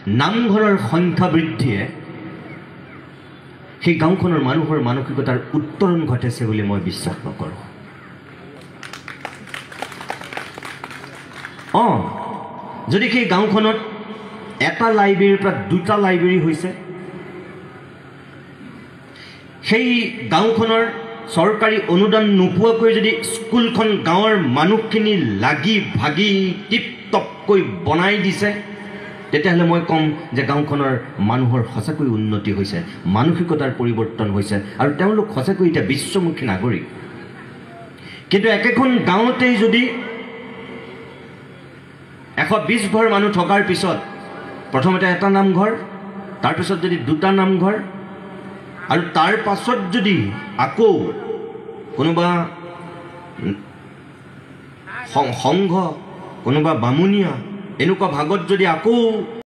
নামঘৰৰ সংখ্যা বৃদ্ধিয়ে সেই গাঁওখনৰ মানুহৰ মানসিকতাৰ উত্তৰণ ঘটাইছে বুলি মই বিশ্বাস নকৰোঁ। যদি সেই গাঁওখনত এটা লাইব্ৰেৰীৰ পৰা দুটা লাইব্ৰেৰী হৈছে, সেই গাঁওখনৰ চৰকাৰী অনুদান নোপোৱাকৈ যদি স্কুলখন গাঁৱৰ মানুহখিনি লাগি ভাগি টিপ টপকৈ বনাই দিছে, তেতিয়াহ'লে মই ক'ম যে গাঁওখনৰ মানুহৰ সঁচাকৈ উন্নতি হৈছে, মানসিকতাৰ পৰিৱৰ্তন হৈছে আৰু তেওঁলোক সঁচাকৈ এতিয়া বিশ্বমুখী নাগৰিক। কিন্তু একেখন গাঁৱতেই যদি 120 ঘৰ মানুহ থকাৰ পিছত প্ৰথমতে এটা নামঘৰ, তাৰপিছত যদি দুটা নামঘৰ, আৰু তাৰ পাছত যদি আকৌ কোনোবা সংঘ, কোনোবা বামুণীয়া, এনেকুৱা ভাগত যদি আকৌ